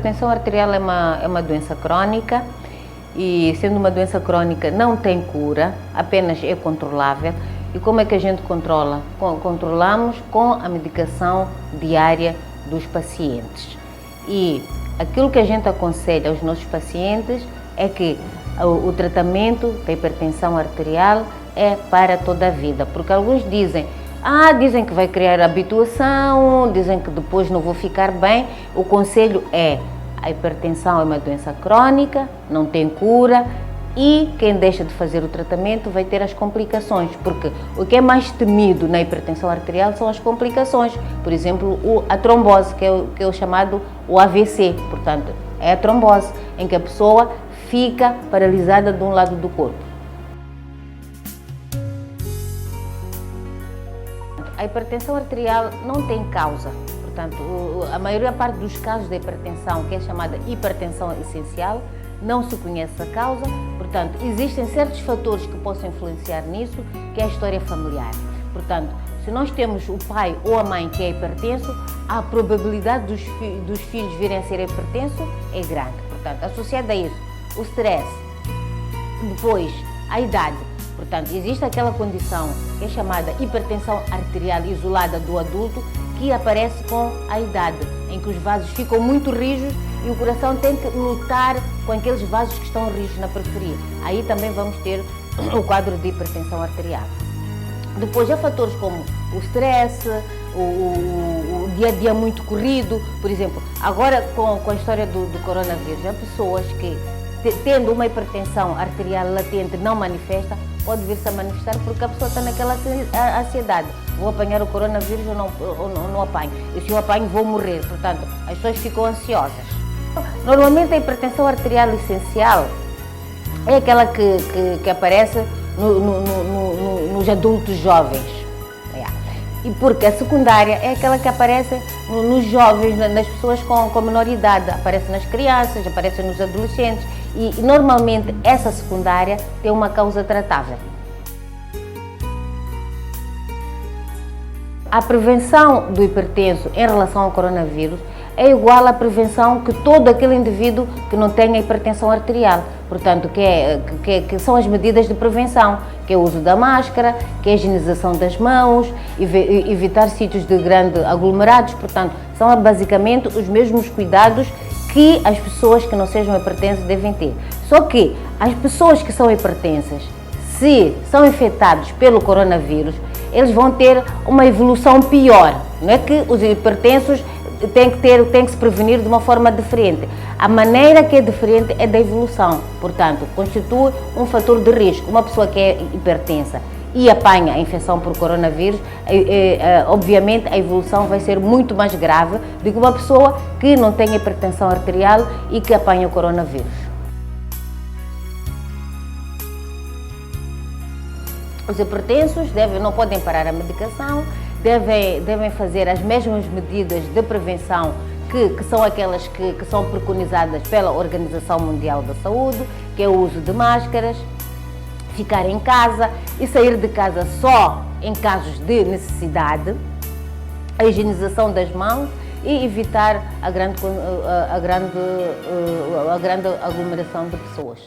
hipertensão arterial é uma doença crônica e, sendo uma doença crônica, não tem cura, apenas é controlável. E como é que a gente controla? Controlamos com a medicação diária dos pacientes. E aquilo que a gente aconselha aos nossos pacientes é que o tratamento da hipertensão arterial é para toda a vida, porque alguns dizem que vai criar habituação, dizem que depois não vou ficar bem. O conselho é: a hipertensão é uma doença crônica, não tem cura e quem deixa de fazer o tratamento vai ter as complicações, porque o que é mais temido na hipertensão arterial são as complicações. Por exemplo, a trombose, que é o chamado o AVC, portanto, é a trombose, em que a pessoa fica paralisada de um lado do corpo. A hipertensão arterial não tem causa, portanto, a maior parte dos casos de hipertensão, que é chamada hipertensão essencial, não se conhece a causa, portanto, existem certos fatores que possam influenciar nisso, que é a história familiar. Portanto, se nós temos o pai ou a mãe que é hipertenso, a probabilidade dos filhos virem a ser hipertensos é grande. Portanto, associado a isso, o stress, depois a idade. Portanto, existe aquela condição que é chamada hipertensão arterial isolada do adulto, que aparece com a idade, em que os vasos ficam muito rijos e o coração tem que lutar com aqueles vasos que estão rijos na periferia. Aí também vamos ter o quadro de hipertensão arterial. Depois há fatores como o stress, o dia a dia muito corrido. Por exemplo, agora com a história do coronavírus, há pessoas que, tendo uma hipertensão arterial latente, não manifesta, pode vir-se a manifestar porque a pessoa está naquela ansiedade. Vou apanhar o coronavírus ou não apanho? E se eu apanho, vou morrer. Portanto, as pessoas ficam ansiosas. Normalmente a hipertensão arterial essencial é aquela que aparece nos adultos jovens. E porque a secundária é aquela que aparece nos jovens, nas pessoas com menor idade. Aparece nas crianças, aparece nos adolescentes. E normalmente essa secundária tem uma causa tratável. A prevenção do hipertenso em relação ao coronavírus é igual à prevenção que todo aquele indivíduo que não tenha hipertensão arterial. Portanto, que são as medidas de prevenção, que é o uso da máscara, que é a higienização das mãos, evitar sítios de grandes aglomerados. Portanto, são basicamente os mesmos cuidados que as pessoas que não sejam hipertensas devem ter. Só que as pessoas que são hipertensas, se são infectados pelo coronavírus, eles vão ter uma evolução pior. Não é que os hipertensos têm que se prevenir de uma forma diferente. A maneira que é diferente é da evolução. Portanto, constitui um fator de risco. Uma pessoa que é hipertensa e apanha a infecção por coronavírus, obviamente a evolução vai ser muito mais grave do que uma pessoa que não tem hipertensão arterial e que apanha o coronavírus. Os hipertensos não podem parar a medicação, devem fazer as mesmas medidas de prevenção que são aquelas que são preconizadas pela Organização Mundial da Saúde, que é o uso de máscaras, ficar em casa e sair de casa só em casos de necessidade, a higienização das mãos e evitar a grande aglomeração de pessoas.